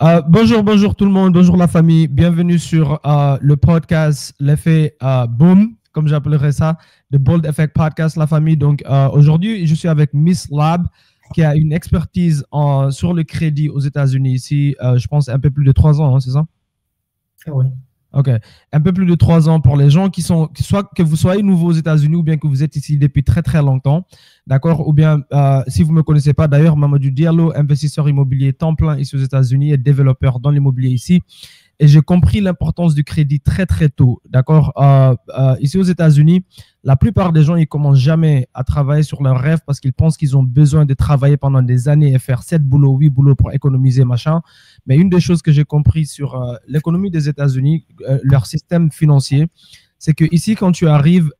Bonjour tout le monde, bonjour la famille. Bienvenue sur le podcast L'effet Boom, comme j'appellerais ça, The Bold Effect Podcast, la famille. Donc aujourd'hui, je suis avec Miss Lab, qui a une expertise sur le crédit aux États-Unis ici, je pense un peu plus de 3 ans, hein, c'est ça? Oui. Ok, un peu plus de 3 ans pour les gens soit que vous soyez nouveau aux États-Unis ou bien que vous êtes ici depuis très très longtemps, d'accord? Ou bien si vous ne me connaissez pas, d'ailleurs, Mamadou Diallo, investisseur immobilier temps plein ici aux États-Unis et développeur dans l'immobilier ici. Et j'ai compris l'importance du crédit très très tôt, d'accord? Ici aux États-Unis, la plupart des gens, ils commencent jamais à travailler sur leurs rêves parce qu'ils pensent qu'ils ont besoin de travailler pendant des années et faire 7 boulots, 8 boulots pour économiser, machin. Mais une des choses que j'ai compris sur l'économie des États-Unis, leur système financier, c'est que ici, quand tu arrives,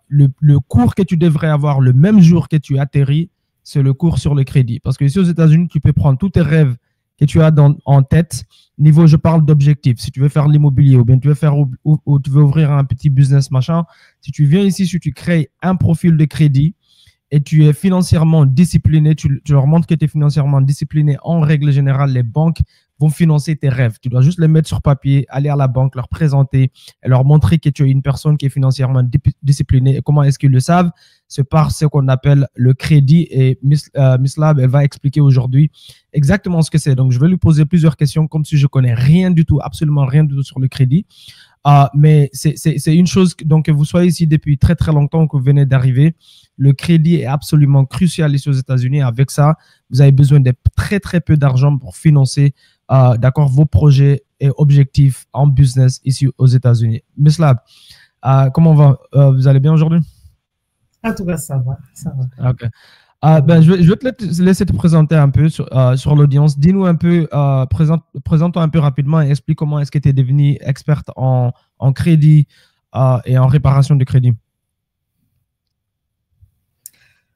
le cours que tu devrais avoir le même jour que tu atterris, c'est le cours sur le crédit. Parce que ici aux États-Unis, tu peux prendre tous tes rêves que tu as en tête. Niveau, je parle d'objectifs. Si tu veux faire l'immobilier ou bien tu veux faire ou tu veux ouvrir un petit business, machin, si tu viens ici, si tu crées un profil de crédit et tu es financièrement discipliné, tu leur montres que tu es financièrement discipliné, en règle générale, les banques vont financer tes rêves. Tu dois juste les mettre sur papier, aller à la banque, leur présenter et leur montrer que tu es une personne qui est financièrement disciplinée. Et comment est-ce qu'ils le savent? C'est par ce qu'on appelle le crédit. Et Miss Lab, elle va expliquer aujourd'hui exactement ce que c'est. Donc, je vais lui poser plusieurs questions comme si je connais rien du tout, absolument rien du tout sur le crédit. Mais c'est une chose, donc que vous soyez ici depuis très très longtemps, que vous venez d'arriver, le crédit est absolument crucial ici aux États-Unis. Avec ça, vous avez besoin de très très peu d'argent pour financer d'accord, vos projets et objectifs en business ici aux États-Unis. Miss Lab, comment va? Vous allez bien aujourd'hui? En tout cas, ça va. Ok. Je vais te laisser te présenter un peu sur l'audience. Dis-nous un peu, présente-toi un peu rapidement et explique comment est-ce que tu es devenue experte en crédit et en réparation de crédit.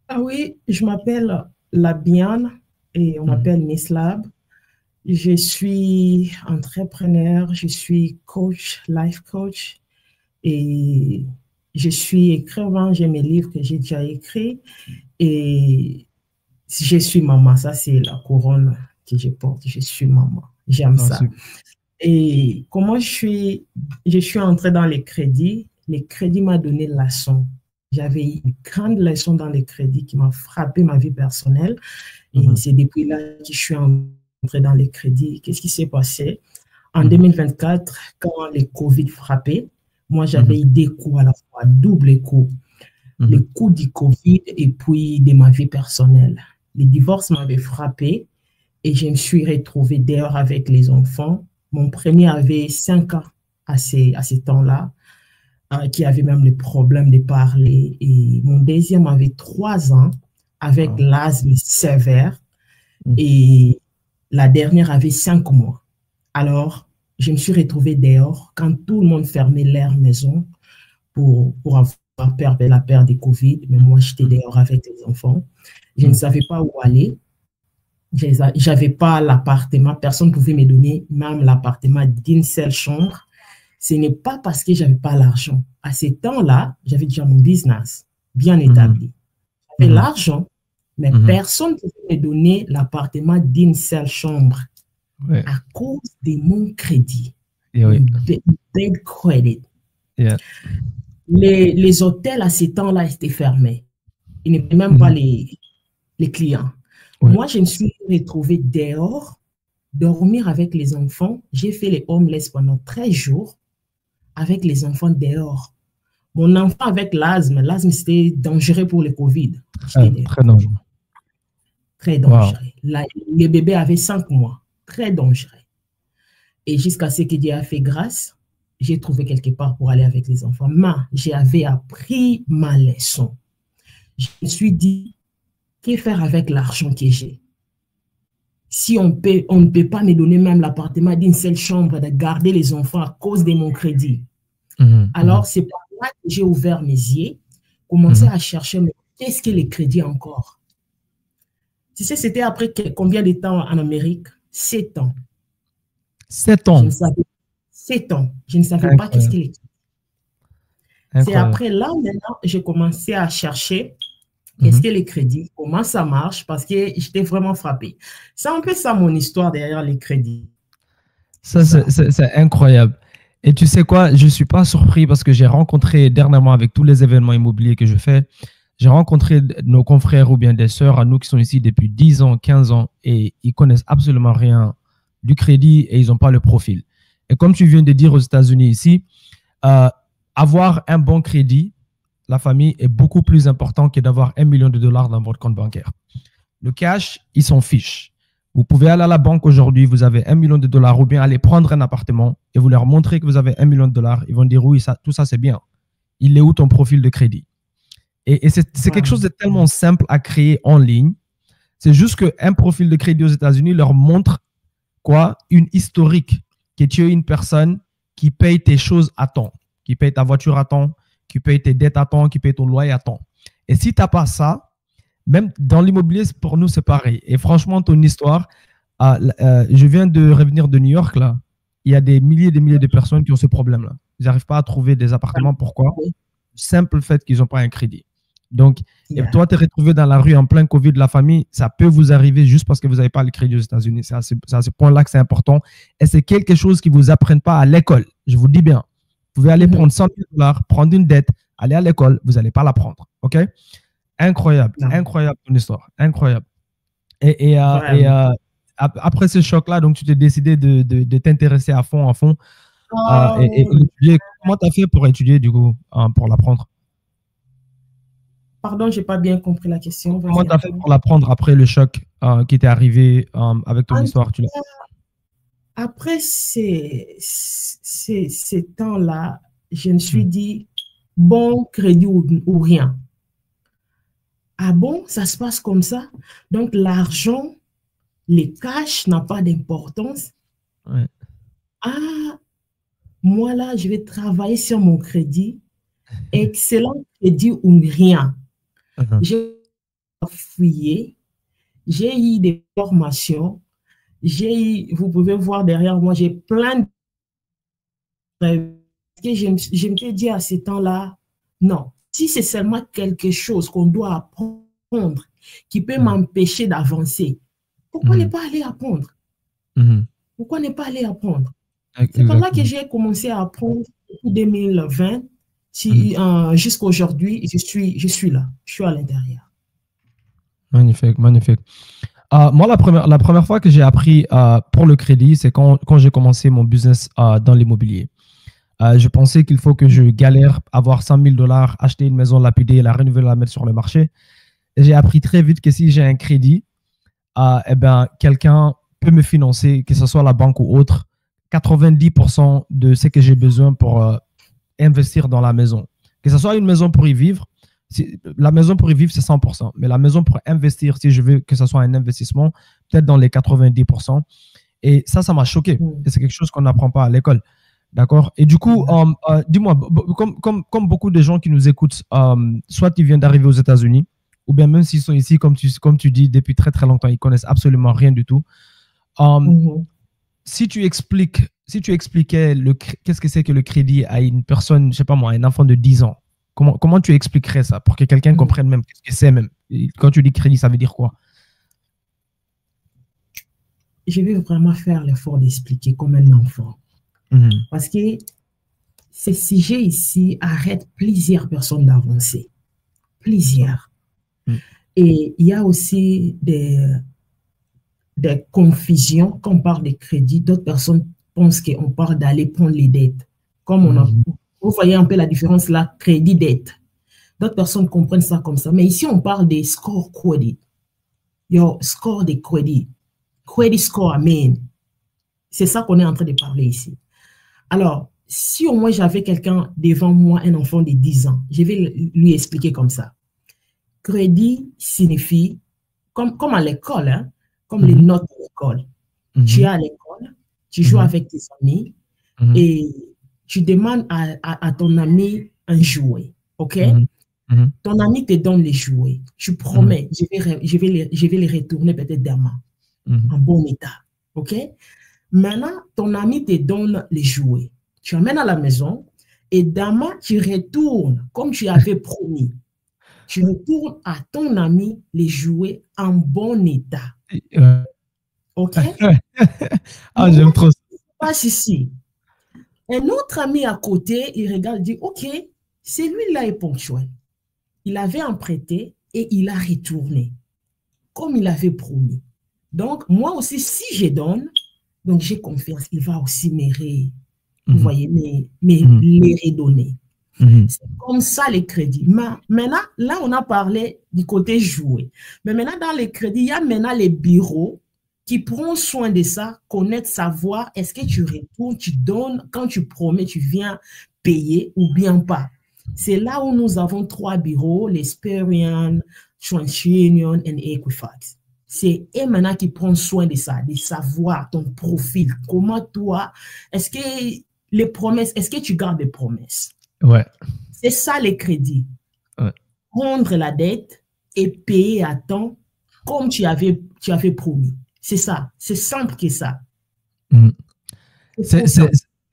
Ah oui, je m'appelle Labiane et on m'appelle Miss Lab. Je suis entrepreneur, je suis coach, life coach et je suis écrivain, j'ai mes livres que j'ai déjà écrits et je suis maman, ça c'est la couronne que je porte, je suis maman, j'aime ça. Super. Et comment je suis entrée dans les crédits m'a donné la leçon. J'avais une grande leçon dans les crédits qui m'a frappé ma vie personnelle et c'est depuis là que je suis entrée dans les crédits. Qu'est-ce qui s'est passé? En 2024, quand le Covid frappait, moi j'avais eu des coups à la fois, double coup. Le coup du Covid et puis de ma vie personnelle. Les divorces m'avaient frappé et je me suis retrouvée dehors avec les enfants. Mon premier avait 5 ans à ces temps-là, qui avait même le problème de parler. Et mon deuxième avait 3 ans avec l'asthme sévère. Et la dernière avait 5 mois. Alors, je me suis retrouvée dehors quand tout le monde fermait leur maison pour avoir peur de la peur du Covid. Mais moi, j'étais dehors avec les enfants. Je ne savais pas où aller. Je n'avais pas l'appartement. Personne ne pouvait me donner même l'appartement d'une seule chambre. Ce n'est pas parce que je n'avais pas l'argent. À ce temps-là, j'avais déjà mon business bien établi. J'avais l'argent, mais personne ne pouvait me donner l'appartement d'une seule chambre à cause de mon crédit. Bad credit. Les hôtels à ce temps-là étaient fermés. Ils n'étaient même pas les clients. Moi, je me suis retrouvée dehors, dormir avec les enfants. J'ai fait les homeless pendant 13 jours avec les enfants dehors. Mon enfant avec l'asthme, c'était dangereux pour le Covid. Très dangereux. Très dangereux. Le bébé avait 5 mois. Très dangereux. Et jusqu'à ce que Dieu a fait grâce, j'ai trouvé quelque part pour aller avec les enfants. Mais j'avais appris ma leçon. Je me suis dit, que faire avec l'argent que j'ai? Si on ne peut pas me donner même l'appartement d'une seule chambre, de garder les enfants à cause de mon crédit. Alors, c'est par là que j'ai ouvert mes yeux, commencé à chercher, mais qu'est-ce que les crédits encore? Tu sais, c'était après combien de temps en Amérique? 7 ans. 7 ans? 7 ans. Je ne savais pas qu'est-ce que les crédits. C'est après là, maintenant, j'ai commencé à chercher qu'est-ce que les crédits, comment ça marche, parce que j'étais vraiment frappée. C'est un peu ça mon histoire derrière les crédits. Ça, c'est incroyable. Et tu sais quoi, je ne suis pas surpris parce que j'ai rencontré dernièrement avec tous les événements immobiliers que je fais, j'ai rencontré nos confrères ou bien des sœurs à nous qui sont ici depuis 10 ans, 15 ans et ils connaissent absolument rien du crédit et ils n'ont pas le profil. Et comme tu viens de dire aux États-Unis ici, euh, avoir un bon crédit, la famille, est beaucoup plus important que d'avoir 1 million de dollars dans votre compte bancaire. Le cash, ils s'en fichent. Vous pouvez aller à la banque aujourd'hui, vous avez 1 million de dollars, ou bien aller prendre un appartement et vous leur montrez que vous avez 1 million de dollars. Ils vont dire oui, ça, tout ça c'est bien. Il est où ton profil de crédit? Et c'est quelque chose de tellement simple à créer en ligne. C'est juste qu'un profil de crédit aux États-Unis leur montre quoi? Une historique, que tu es une personne qui paye tes choses à temps, qui paye ta voiture à temps, qui paye tes dettes à temps, qui paye ton loyer à temps. Et si tu n'as pas ça, même dans l'immobilier, pour nous, c'est pareil. Et franchement, ton histoire, je viens de revenir de New York, là. Il y a des milliers et des milliers de personnes qui ont ce problème-là. Ils n'arrivent pas à trouver des appartements. Pourquoi? Simple fait qu'ils n'ont pas un crédit. Donc, et toi, tu es retrouvé dans la rue en plein Covid, la famille, ça peut vous arriver juste parce que vous n'avez pas le crédit aux États-Unis. C'est à ce point-là que c'est important. Et c'est quelque chose qu'ils ne vous apprennent pas à l'école. Je vous dis bien. Vous pouvez aller prendre 100 000 dollars, prendre une dette, aller à l'école, vous n'allez pas la prendre. OK? Incroyable, incroyable ton histoire, incroyable. Et après ce choc-là, donc tu t'es décidé de t'intéresser à fond, et étudier. Comment tu as fait pour étudier, du coup, pour l'apprendre? Pardon, je n'ai pas bien compris la question. Comment tu as fait pour l'apprendre après le choc qui t'est arrivé avec ton histoire? Après ces temps-là, je me suis dit, bon, crédit ou rien. Ah bon, ça se passe comme ça? Donc, l'argent, les cash n'a pas d'importance. Ouais. Ah, moi là, je vais travailler sur mon crédit. Excellent crédit ou rien. J'ai fouillé, j'ai eu des formations, vous pouvez voir derrière moi, j'ai plein de... Je me suis dit à ce temps-là, non, si c'est seulement quelque chose qu'on doit apprendre qui peut m'empêcher d'avancer, pourquoi ne pas aller apprendre? Pourquoi ne pas aller apprendre? C'est par là que j'ai commencé à apprendre depuis 2020. Jusqu'à aujourd'hui, je suis là, je suis à l'intérieur. Magnifique, magnifique. Moi, la première fois que j'ai appris pour le crédit, c'est quand j'ai commencé mon business dans l'immobilier. Je pensais qu'il faut que je galère, avoir 100 000 dollars, acheter une maison lapidée, la renouveler, la mettre sur le marché. Et j'ai appris très vite que si j'ai un crédit, eh ben, quelqu'un peut me financer, que ce soit la banque ou autre, 90% de ce que j'ai besoin pour investir dans la maison. Que ce soit une maison pour y vivre, la maison pour y vivre, c'est 100%. Mais la maison pour investir, si je veux que ce soit un investissement, peut-être dans les 90%. Et ça m'a choqué. Et c'est quelque chose qu'on n'apprend pas à l'école. D'accord? Et du coup, dis-moi, comme beaucoup de gens qui nous écoutent, soit ils viennent d'arriver aux États-Unis, ou bien même s'ils sont ici, comme tu dis, depuis très, très longtemps, ils connaissent absolument rien du tout. Si tu expliquais qu'est-ce que c'est que le crédit à une personne, je sais pas moi, un enfant de 10 ans, comment tu expliquerais ça pour que quelqu'un comprenne même ce que c'est même? Quand tu dis crédit, ça veut dire quoi? Je vais vraiment faire l'effort d'expliquer comme un enfant. Parce que ces sujets ici arrêtent plusieurs personnes d'avancer. Plusieurs. Et il y a aussi des confusions quand on parle de crédit. D'autres personnes pensent qu'on parle d'aller prendre les dettes. Comme vous voyez un peu la différence là, crédit-dette. D'autres personnes comprennent ça comme ça. Mais ici, on parle des score credit. Your score de crédit. Credit score, amen. C'est ça qu'on est en train de parler ici. Alors, si au moins j'avais quelqu'un devant moi, un enfant de 10 ans, je vais lui expliquer comme ça. Crédit signifie, comme à l'école, hein, comme les notes de l'école. Tu es à l'école, tu joues avec tes amis et tu demandes à ton ami un jouet, ok? Ton ami te donne les jouets. Tu promets, je vais les retourner peut-être demain, en bon état, ok? Maintenant, ton ami te donne les jouets. Tu amènes à la maison et demain, tu retournes comme tu avais promis. Tu retournes à ton ami les jouets en bon état. OK? J'aime trop ça. passe ici. Un autre ami à côté, il regarde, il dit, OK, celui-là est ponctuel. Il avait emprunté et il a retourné, comme il avait promis. Donc, moi aussi, si je donne, donc j'ai confiance, il va aussi vous voyez, les redonner. C'est comme ça les crédits. Maintenant, là, on a parlé du côté joué. Mais maintenant, dans les crédits, il y a maintenant les bureaux qui prennent soin de ça, connaître, savoir est-ce que tu retournes, tu donnes, quand tu promets, tu viens payer ou bien pas. C'est là où nous avons 3 bureaux, l'Esperian, TransUnion et Equifax. C'est eux maintenant qui prennent soin de ça, de savoir ton profil. Comment toi, est-ce que les promesses, est-ce que tu gardes des promesses? Ouais. C'est ça les crédits. Ouais. Prendre la dette et payer à temps comme tu avais promis. C'est ça. C'est simple que ça.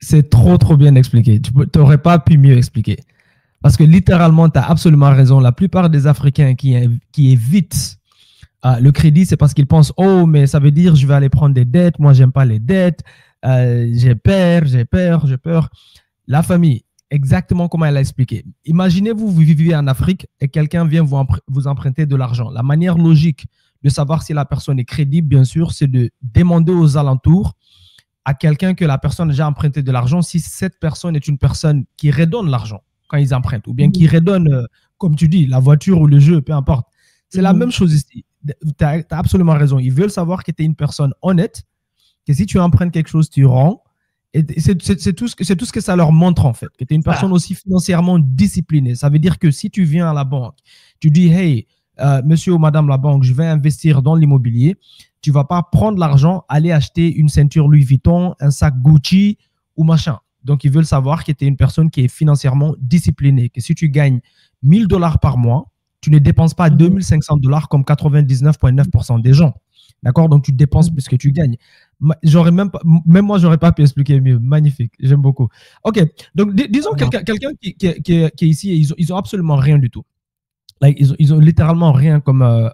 C'est trop bien expliqué. Tu n'aurais pas pu mieux expliquer. Parce que littéralement, tu as absolument raison. La plupart des Africains qui évitent le crédit, c'est parce qu'ils pensent, oh, mais ça veut dire je vais aller prendre des dettes. Moi, j'aime pas les dettes. J'ai peur. La famille, exactement comme elle a expliqué. Imaginez-vous, vous vivez en Afrique et quelqu'un vient vous emprunter de l'argent. La manière logique de savoir si la personne est crédible, bien sûr, c'est de demander aux alentours à quelqu'un que la personne a déjà emprunté de l'argent si cette personne est une personne qui redonne l'argent quand ils empruntent ou bien qui redonne, comme tu dis, la voiture ou le jeu, peu importe. C'est la même chose ici. Tu as absolument raison. Ils veulent savoir que tu es une personne honnête, que si tu empruntes quelque chose, tu rends. Et c'est tout ce que ça leur montre, en fait, que tu es une personne aussi financièrement disciplinée. Ça veut dire que si tu viens à la banque, tu dis, hey, monsieur ou madame la banque, je vais investir dans l'immobilier, tu ne vas pas prendre l'argent, aller acheter une ceinture Louis Vuitton, un sac Gucci ou machin. Donc, ils veulent savoir que tu es une personne qui est financièrement disciplinée, que si tu gagnes $1000 par mois, tu ne dépenses pas $2500 comme 99,9% des gens. D'accord? Donc, tu dépenses plus que tu gagnes. Même moi, je n'aurais pas pu expliquer mieux. Magnifique. J'aime beaucoup. OK. Donc, disons quelqu'un qui est ici, ils n'ont absolument rien du tout. Like, ils ont littéralement rien comme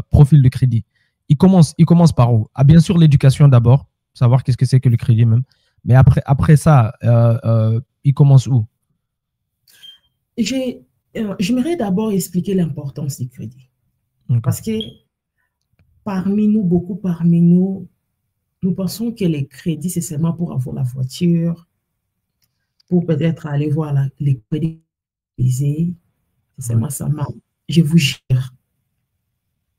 profil de crédit. Ils commencent par où? Bien sûr, l'éducation d'abord, savoir qu'est-ce que c'est que le crédit même. Mais après ça, ils commencent où? J'aimerais d'abord expliquer l'importance du crédit. Okay. Parce que beaucoup parmi nous, nous pensons que les crédits, c'est seulement pour avoir la voiture, pour peut-être aller voir les crédits. C'est seulement ça. Je vous jure,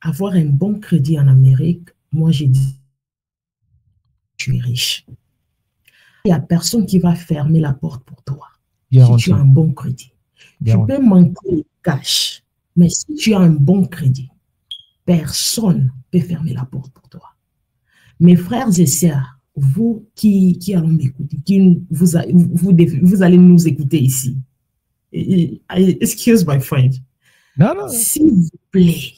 avoir un bon crédit en Amérique, moi, j'ai dit, tu es riche. Il n'y a personne qui va fermer la porte pour toi si tu as un bon crédit. Tu peux manquer le cash, mais si tu as un bon crédit, personne ne peut fermer la porte pour toi. Mes frères et sœurs, vous qui allons m'écouter, vous allez nous écouter ici. Excuse my French. Non. S'il vous plaît,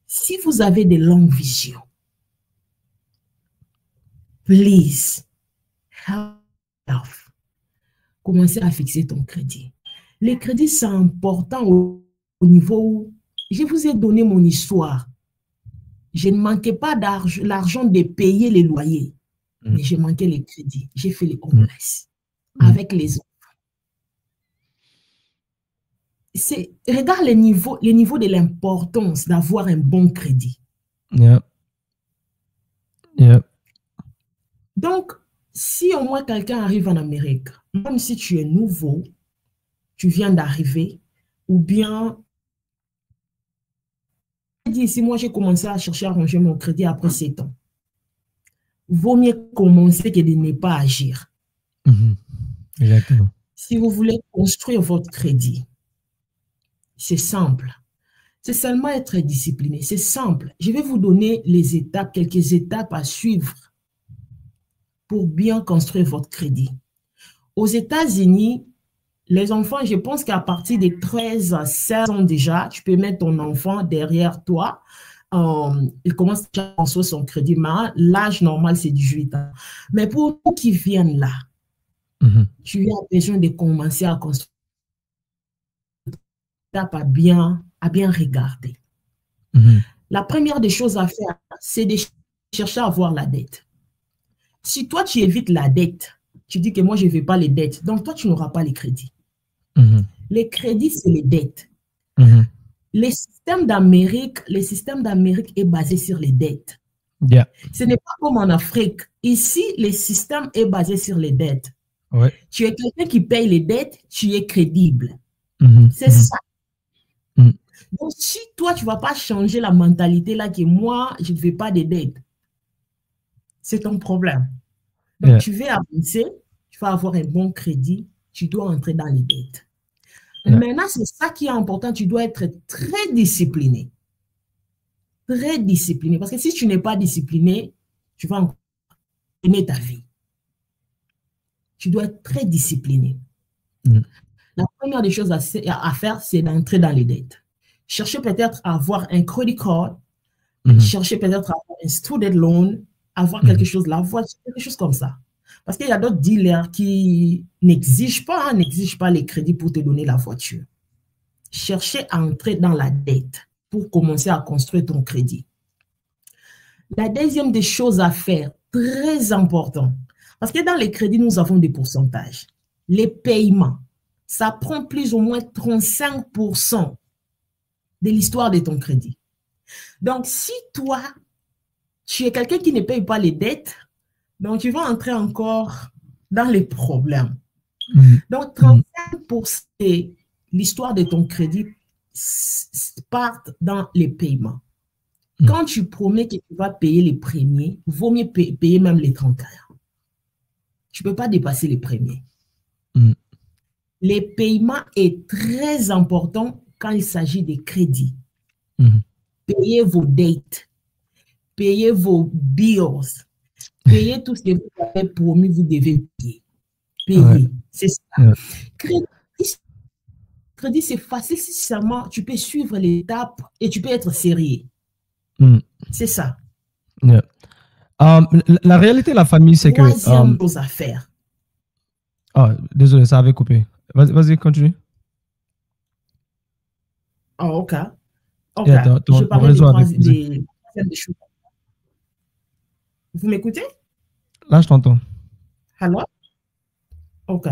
si vous avez de longues visions, please, help. Commencez à fixer ton crédit. Les crédits, c'est important au niveau où je vous ai donné mon histoire. Je ne manquais pas l'argent de payer les loyers, mais j'ai manqué les crédits. J'ai fait les homeless avec les enfants. Regarde les niveaux de l'importance d'avoir un bon crédit. Yeah. Donc, si au moins quelqu'un arrive en Amérique, même si tu es nouveau, tu viens d'arriver, ou bien, ici, moi j'ai commencé à chercher à ranger mon crédit après 7 ans. Vaut mieux commencer que de ne pas agir. Exactement. Si vous voulez construire votre crédit, c'est simple. C'est seulement être discipliné. C'est simple. Je vais vous donner quelques étapes à suivre pour bien construire votre crédit. Aux États-Unis, les enfants, je pense qu'à partir de 13 à 16 ans déjà, tu peux mettre ton enfant derrière toi. Il commence à construire son crédit. L'âge normal, c'est 18 ans. Mais pour nous qui viennent là, tu as besoin de commencer à construire à bien regarder. La première des choses à faire, c'est de chercher à avoir la dette. Si toi, tu évites la dette, tu dis que moi, je ne veux pas les dettes, donc toi, tu n'auras pas les crédits. Les crédits, c'est les dettes. Le système d'Amérique est basé sur les dettes. Ce n'est pas comme en Afrique. Ici, le système est basé sur les dettes. Tu es quelqu'un qui paye les dettes, tu es crédible. C'est ça. Donc, si toi, tu ne vas pas changer la mentalité là que moi, je ne veux pas de dettes, c'est ton problème. Donc, tu veux avancer, tu vas avoir un bon crédit, tu dois entrer dans les dettes. Maintenant, c'est ça qui est important, tu dois être très discipliné. Très discipliné. Parce que si tu n'es pas discipliné, tu vas aimer ta vie. Tu dois être très discipliné. La première des choses à faire, c'est d'entrer dans les dettes. Cherchez peut-être à avoir un credit card, cherchez peut-être à avoir un student loan, avoir quelque chose, la voiture, quelque chose comme ça. Parce qu'il y a d'autres dealers qui n'exigent pas les crédits pour te donner la voiture. Cherchez à entrer dans la dette pour commencer à construire ton crédit. La deuxième des choses à faire, très important, parce que dans les crédits, nous avons des pourcentages. Les paiements, ça prend plus ou moins 35% de l'histoire de ton crédit. Donc, si toi, tu es quelqu'un qui ne paye pas les dettes, donc tu vas entrer encore dans les problèmes. Donc, 35% de l'histoire de ton crédit partent dans les paiements. Quand tu promets que tu vas payer les premiers, il vaut mieux payer même les 31. Tu ne peux pas dépasser les premiers. Les paiements est très important quand il s'agit des crédits. Payez vos dettes, payez vos bills, payez tout ce que vous avez promis, vous devez payer. Payer, c'est ça. Crédit, c'est facile si seulement tu peux suivre l'étape et tu peux être sérieux. C'est ça. La réalité de la famille, c'est que... Troisième chose à faire. Désolé, ça avait coupé. Vas-y, continue. OK. Je parlais des troisième choses. Vous m'écoutez? Là, je t'entends. Allô? OK.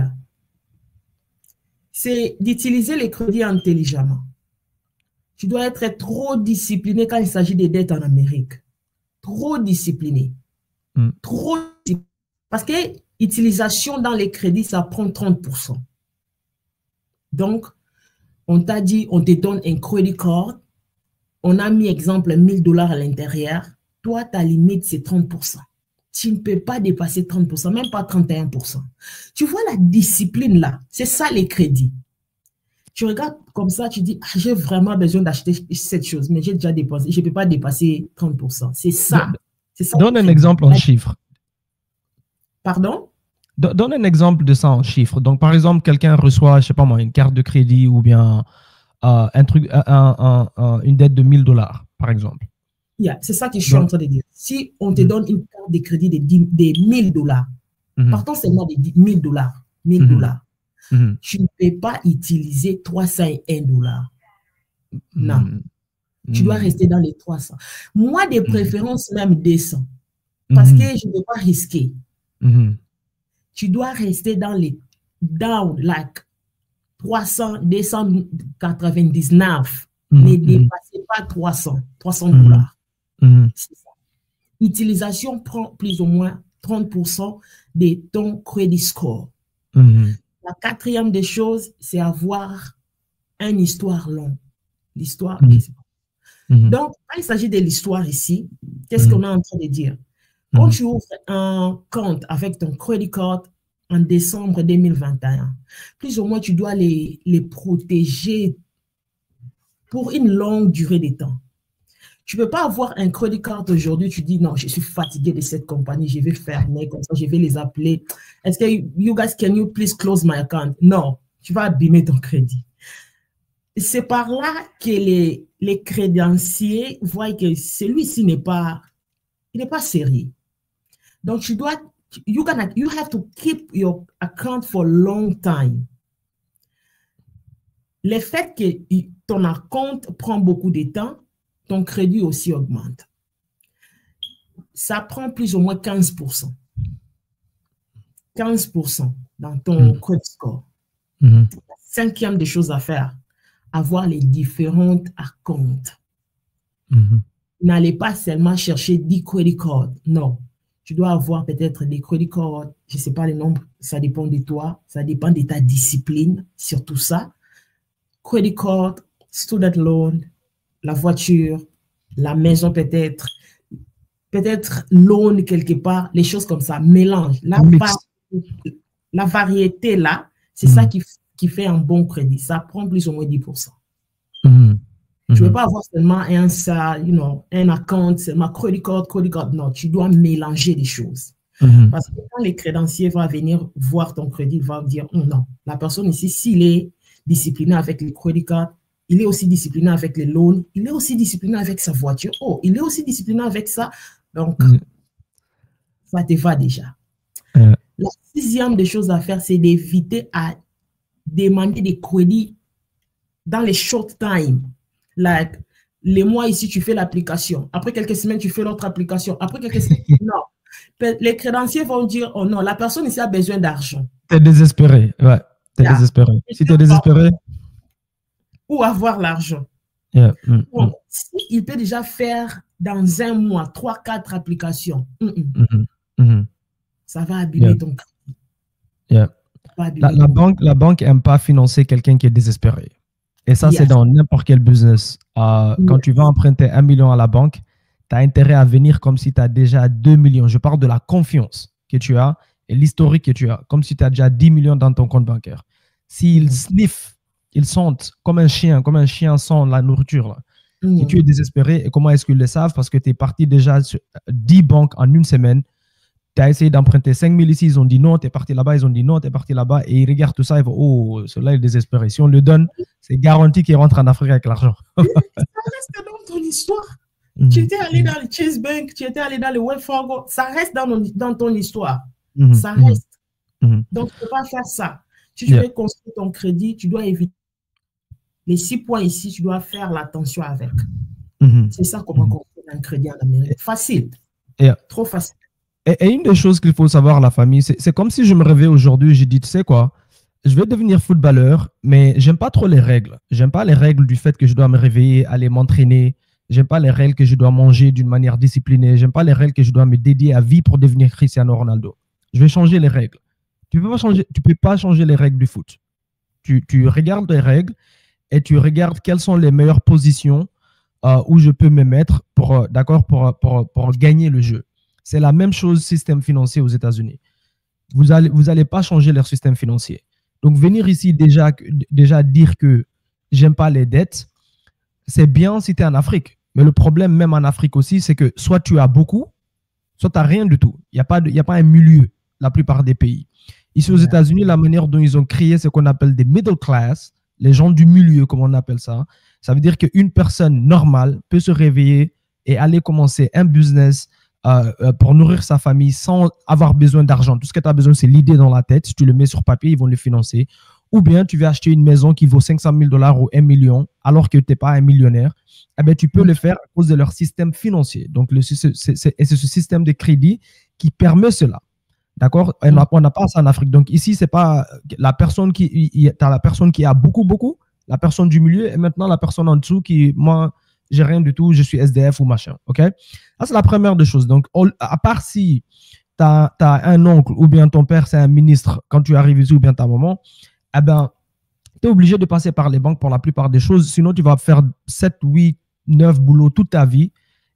C'est d'utiliser les crédits intelligemment. Tu dois être trop discipliné quand il s'agit des dettes en Amérique. Trop discipliné. Trop discipliné. Parce que l'utilisation dans les crédits, ça prend 30%. Donc, on t'a dit, on te donne un credit card. On a mis, exemple, $1000 à l'intérieur. Toi, ta limite, c'est 30%. Tu ne peux pas dépasser 30%, même pas 31%. Tu vois la discipline là, c'est ça les crédits. Tu regardes comme ça, tu dis, j'ai vraiment besoin d'acheter cette chose, mais j'ai déjà dépensé, je ne peux pas dépasser 30%. C'est ça. Donne un exemple en chiffres. Pardon? Donne un exemple de ça en chiffres. Donc, par exemple, quelqu'un reçoit, je ne sais pas moi, une carte de crédit ou bien une dette de $1000, par exemple. C'est ça que je suis en train de dire. Si on te donne une carte de crédit de $1000, partons seulement de $1000, tu ne peux pas utiliser $301. Non. Tu dois rester dans les 300. Moi, de préférence, même 200. Parce que je ne veux pas risquer. Tu dois rester dans les like 300, 299. Ne dépassez pas $300. C'est ça. L'utilisation prend plus ou moins 30% de ton credit score. La quatrième des choses, c'est avoir une histoire longue. L'histoire. Donc, quand il s'agit de l'histoire ici, qu'est-ce qu'on est en train de dire? Quand tu ouvres un compte avec ton credit card en décembre 2021, plus ou moins, tu dois les protéger pour une longue durée de temps. Tu ne peux pas avoir un credit card aujourd'hui, tu dis non, je suis fatigué de cette compagnie, je vais fermer comme ça, je vais les appeler. Est-ce que you guys, can you please close my account? Non, tu vas abîmer ton crédit. C'est par là que les crédenciers voient que celui-ci n'est pas sérieux. Donc, tu dois, you have to keep your account for a long time. Le fait que ton compte prend beaucoup de temps, ton crédit aussi augmente. Ça prend plus ou moins 15%. 15% dans ton credit score. Cinquième des choses à faire, avoir les différentes comptes. N'allez pas seulement chercher 10 credit cards. Non. Tu dois avoir peut-être des credit cards, je ne sais pas les nombres, ça dépend de toi, ça dépend de ta discipline, surtout ça. Credit card, student loan, la voiture, la maison peut-être loan quelque part, les choses comme ça, mélange. La variété là, c'est ça qui fait un bon crédit. Ça prend plus ou moins 10%. Tu ne veux pas avoir seulement un account, seulement credit card. Non, tu dois mélanger les choses. Parce que quand les crédenciers vont venir voir ton crédit, ils vont dire non, la personne ici, s'il est discipliné avec les credit cards, il est aussi discipliné avec les loans, il est aussi discipliné avec sa voiture, il est aussi discipliné avec ça. Donc, ça te va déjà. La sixième des choses à faire, c'est d'éviter à demander des crédits dans les short time. Like, les mois ici, tu fais l'application. Après quelques semaines, tu fais l'autre application. Après quelques semaines, non. Les crédenciers vont dire, oh non, la personne ici a besoin d'argent. T'es désespéré, ouais. T'es désespéré. Si t'es désespéré. Ou avoir l'argent. Il peut déjà faire dans un mois 3-4 applications. Ça va abîmer ton crédit. La banque n'aime pas financer quelqu'un qui est désespéré. Et ça, c'est dans n'importe quel business. Quand tu vas emprunter 1 million à la banque, tu as intérêt à venir comme si tu as déjà 2 millions. Je parle de la confiance que tu as et l'historique que tu as, comme si tu as déjà 10 millions dans ton compte bancaire. S'ils sniffent, ils sentent comme un chien sent la nourriture. Là. Et tu es désespéré. Et comment est-ce qu'ils le savent? Parce que tu es parti déjà sur 10 banques en une semaine. Tu as essayé d'emprunter 5 000 ici, ils ont dit non, tu es parti là-bas, ils ont dit non, tu es parti là-bas. Et ils regardent tout ça, ils vont, oh, celui-là est désespéré. Si on le donne, c'est garanti qu'il rentre en Afrique avec l'argent. Ça reste dans ton histoire. Tu étais allé dans le Chase Bank, tu étais allé dans le Wells Fargo. Ça reste dans ton histoire. Ça reste. Donc, tu ne peux pas faire ça. Si tu veux construire ton crédit, tu dois éviter. Les 6 points ici, tu dois faire l'attention avec. C'est ça comment construire un crédit en Amérique. Facile. Trop facile. Et une des choses qu'il faut savoir, la famille, c'est comme si je me réveillais aujourd'hui, j'ai dit, tu sais quoi, je vais devenir footballeur, mais j'aime pas trop les règles. J'aime pas les règles du fait que je dois me réveiller, aller m'entraîner. J'aime pas les règles que je dois manger d'une manière disciplinée. J'aime pas les règles que je dois me dédier à vie pour devenir Cristiano Ronaldo. Je vais changer les règles. Tu peux pas changer les règles du foot. Tu regardes les règles et tu regardes quelles sont les meilleures positions où je peux me mettre pour gagner le jeu. C'est la même chose système financier aux États-Unis. Vous allez pas changer leur système financier. Donc, venir ici déjà dire que j'aime pas les dettes, c'est bien si tu es en Afrique. Mais le problème, même en Afrique aussi, c'est que soit tu as beaucoup, soit tu n'as rien du tout. Il n'y a pas un milieu, la plupart des pays. Ici aux États-Unis, la manière dont ils ont créé ce qu'on appelle des middle class, les gens du milieu, comme on appelle ça, ça veut dire qu'une personne normale peut se réveiller et aller commencer un business pour nourrir sa famille sans avoir besoin d'argent. Tout ce que tu as besoin, c'est l'idée dans la tête. Si tu le mets sur papier, ils vont le financer. Ou bien tu veux acheter une maison qui vaut 500 000 $ ou 1 million alors que tu n'es pas un millionnaire. Eh bien, tu peux le faire à cause de leur système financier. Donc, c'est ce système de crédit qui permet cela. D'accord? On n'a pas ça en Afrique. Donc, ici, c'est pas la personne tu as la personne qui a beaucoup, la personne du milieu et maintenant la personne en dessous qui, moi, j'ai rien du tout, je suis SDF ou machin. OK? Ça, c'est la première des choses. Donc, à part si tu as un oncle ou bien ton père, c'est un ministre quand tu arrives ici ou bien ta maman, eh ben, tu es obligé de passer par les banques pour la plupart des choses. Sinon, tu vas faire 7, 8, 9 boulots toute ta vie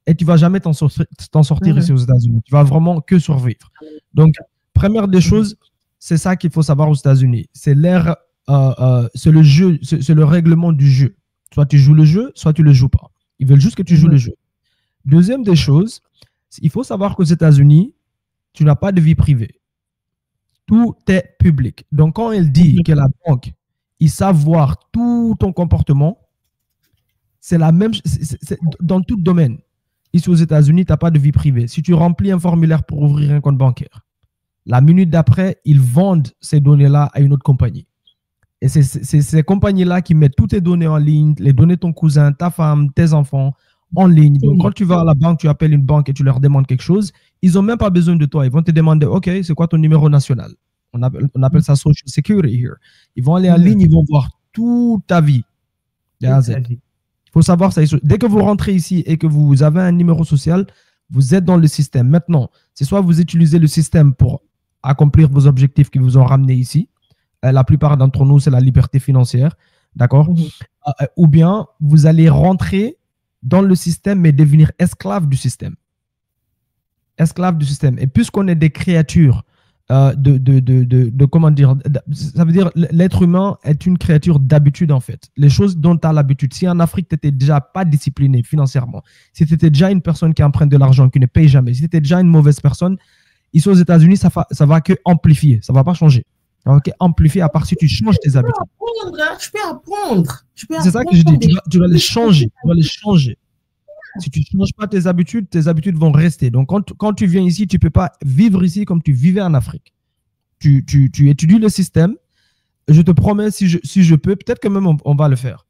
et tu ne vas jamais t'en sortir ici aux États-Unis. Tu vas vraiment que survivre. Donc, première des choses, c'est ça qu'il faut savoir aux États-Unis. C'est le jeu, c'est le règlement du jeu. Soit tu joues le jeu, soit tu ne le joues pas. Ils veulent juste que tu joues le jeu. Deuxième des choses, il faut savoir qu'aux États-Unis, tu n'as pas de vie privée. Tout est public. Donc, quand elle dit que la banque, ils savent voir tout ton comportement, c'est la même dans tout domaine. Ici aux États-Unis, tu n'as pas de vie privée. Si tu remplis un formulaire pour ouvrir un compte bancaire, la minute d'après, ils vendent ces données-là à une autre compagnie. Et c'est ces compagnies-là qui mettent toutes tes données en ligne, les données de ton cousin, ta femme, tes enfants en ligne. Donc, quand tu vas à la banque, tu appelles une banque et tu leur demandes quelque chose, ils n'ont même pas besoin de toi. Ils vont te demander, OK, c'est quoi ton numéro national? On appelle ça Social Security here. Ils vont aller en ligne, ils vont voir toute ta vie. Il faut savoir ça. Dès que vous rentrez ici et que vous avez un numéro social, vous êtes dans le système. Maintenant, c'est soit vous utilisez le système pour accomplir vos objectifs qui vous ont ramené ici. La plupart d'entre nous, c'est la liberté financière. D'accord? Ou bien vous allez rentrer dans le système mais devenir esclave du système. Esclave du système. Et puisqu'on est des créatures comment dire, ça veut dire l'être humain est une créature d'habitude en fait. Les choses dont tu as l'habitude. Si en Afrique, tu n'étais déjà pas discipliné financièrement, si tu étais déjà une personne qui emprunte de l'argent, qui ne paye jamais, si tu étais déjà une mauvaise personne, ici aux États-Unis, ça va que amplifier, ça ne va pas changer. Okay, amplifier à part si tu changes tes habitudes. Je peux apprendre. C'est ça que je dis. Tu vas les changer. Tu vas les changer. Si tu ne changes pas tes habitudes vont rester. Donc, quand tu viens ici, tu ne peux pas vivre ici comme tu vivais en Afrique. Tu étudies le système. Je te promets, si je peux, peut-être que même on va le faire.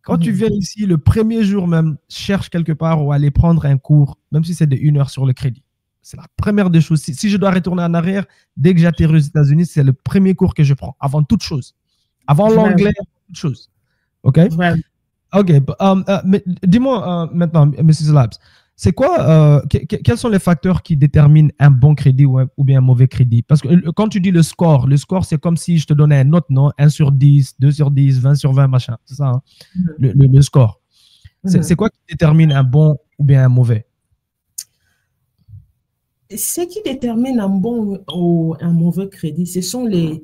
Quand tu viens ici, le premier jour même, cherche quelque part ou aller prendre un cours, même si c'est de 1 heure sur le crédit. C'est la première des choses. Si je dois retourner en arrière, dès que j'atterris aux États-Unis, c'est le premier cours que je prends, avant toute chose. Avant l'anglais, avant toute chose. OK? OK. Mais dis-moi maintenant, Mrs. Labs, c'est quoi, quels sont les facteurs qui déterminent un bon crédit ou bien un mauvais crédit? Parce que quand tu dis le score, c'est comme si je te donnais une note, non? 1 sur 10, 2 sur 10, 20 sur 20, machin. C'est ça, hein? Le score. C'est quoi qui détermine un bon ou bien un mauvais? Ce qui détermine un bon ou un mauvais crédit, ce sont les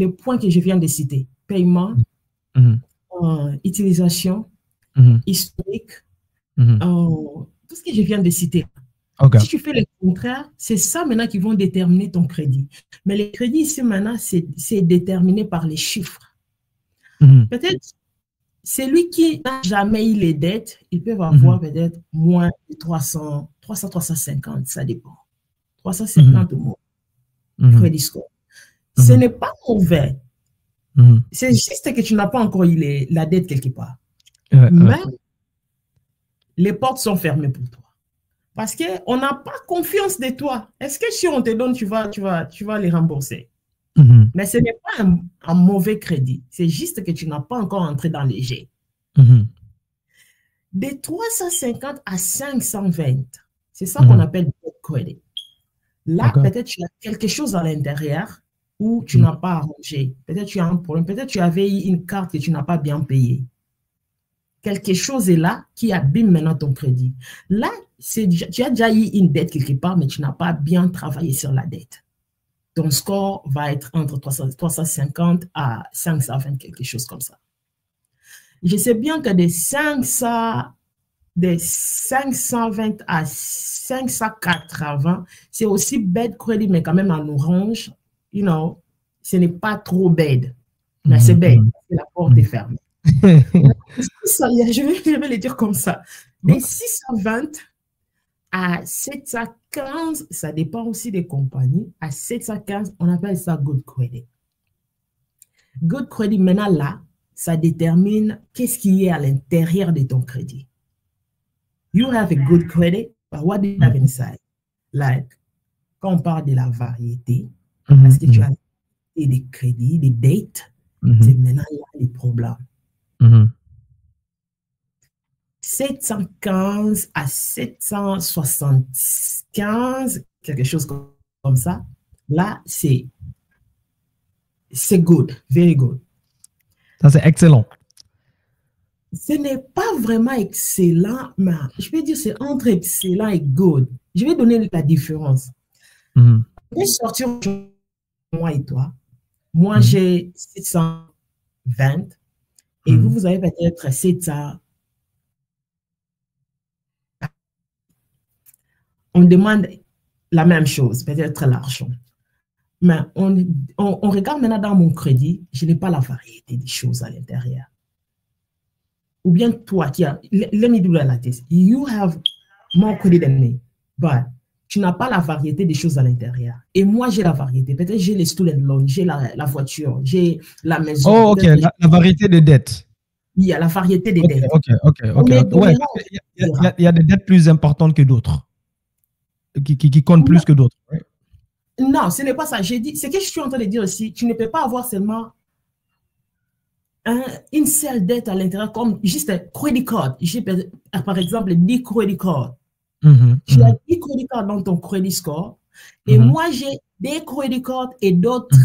points que je viens de citer. Paiement, utilisation, historique, tout ce que je viens de citer. Okay. Si tu fais le contraire, c'est ça maintenant qui vont déterminer ton crédit. Mais les crédits ici maintenant, c'est déterminé par les chiffres. Peut-être celui qui n'a jamais eu les dettes, ils peuvent avoir peut-être moins de 300, 350, ça dépend. 350 ou moins. Crédit score. Ce n'est pas mauvais. C'est juste que tu n'as pas encore eu la dette quelque part. Mais les portes sont fermées pour toi. Parce qu'on n'a pas confiance de toi. Est-ce que si on te donne, tu vas les rembourser? Mais ce n'est pas un mauvais crédit. C'est juste que tu n'as pas encore entré dans les jets. De 350 à 520, c'est ça qu'on appelle good credit. Là, peut-être tu as quelque chose à l'intérieur où tu n'as pas arrangé. Peut-être tu as un problème. Peut-être tu avais eu une carte que tu n'as pas bien payée. Quelque chose est là qui abîme maintenant ton crédit. Là, tu as déjà eu une dette quelque part, mais tu n'as pas bien travaillé sur la dette. Ton score va être entre 350 à 520, quelque chose comme ça. Je sais bien que de 520 à 580, c'est aussi bad credit, mais quand même en orange, ce n'est pas trop bad. Mais c'est bad, la porte est fermée. Je vais le dire comme ça. De 620 à 715, ça dépend aussi des compagnies. À 715, on appelle ça good credit. Good credit, maintenant là, ça détermine qu'est-ce qui est à l'intérieur de ton crédit. You have a good credit, but what do you have inside? Like, quand on parle de la variété, parce que tu as des crédits, des dettes, c'est maintenant là les problèmes. 715 à 775, quelque chose comme ça. Là, c'est good, very good. Ça, c'est excellent. Ce n'est pas vraiment excellent, mais je peux dire c'est entre excellent et good. Je vais donner la différence. Je vais sortir moi et toi. Moi, j'ai 720 et vous avez peut-être 700. On demande la même chose, peut-être l'argent. Mais on regarde maintenant dans mon crédit, je n'ai pas la variété des choses à l'intérieur. Ou bien toi qui as, let me do that like this. You have more credit than me, but tu n'as pas la variété des choses à l'intérieur. Et moi, j'ai la variété. Peut-être j'ai les student loans, j'ai la voiture, j'ai la maison. Oh, ok, la variété des dettes. Il y a la variété des dettes. Ok. Ouais, il y a des dettes plus importantes que d'autres, qui comptent plus que d'autres. Ouais. Non, ce n'est pas ça. J'ai dit, ce que je suis en train de dire aussi, tu ne peux pas avoir seulement une seule dette à l'intérieur, comme juste un credit card. J'ai par exemple 10 credit cards. Tu as 10 credit cards dans ton credit score. Et moi, j'ai des credit cards et d'autres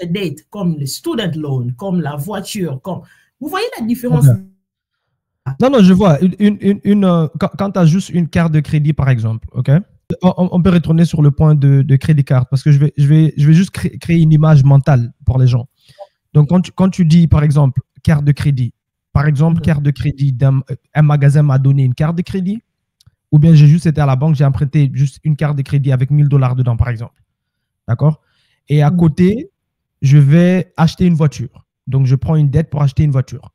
dettes, comme le student loan, comme la voiture. Comme... Vous voyez la différence? Non, non, je vois. Quand tu as juste une carte de crédit, par exemple, OK? On peut retourner sur le point de crédit card parce que je vais juste créer une image mentale pour les gens. Donc, quand tu dis, par exemple, carte de crédit, par exemple, carte de crédit un magasin m'a donné une carte de crédit, ou bien j'ai juste été à la banque, j'ai emprunté juste une carte de crédit avec $1000 dedans, par exemple. D'accord? Et à côté, je vais acheter une voiture. Donc, je prends une dette pour acheter une voiture.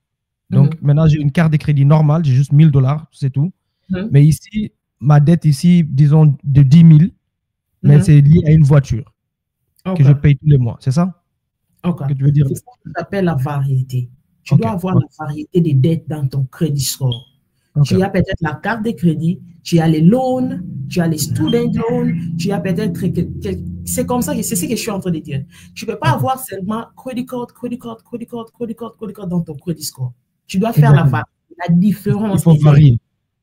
Donc, maintenant, j'ai une carte de crédit normale, j'ai juste $1000, c'est tout. Mais ici, ma dette ici, disons, de 10 000, mais c'est lié à une voiture que je paye tous les mois. C'est ça? Que tu veux dire? C'est ça qu'on appelle la variété. Tu dois avoir la variété des dettes dans ton crédit score. Tu as peut-être la carte de crédit, tu as les loans, tu as les student loans, tu as peut-être... C'est comme ça, c'est ce que je suis en train de dire. Tu ne peux pas avoir seulement credit card dans ton crédit score. Tu dois faire la différence. Il faut varier.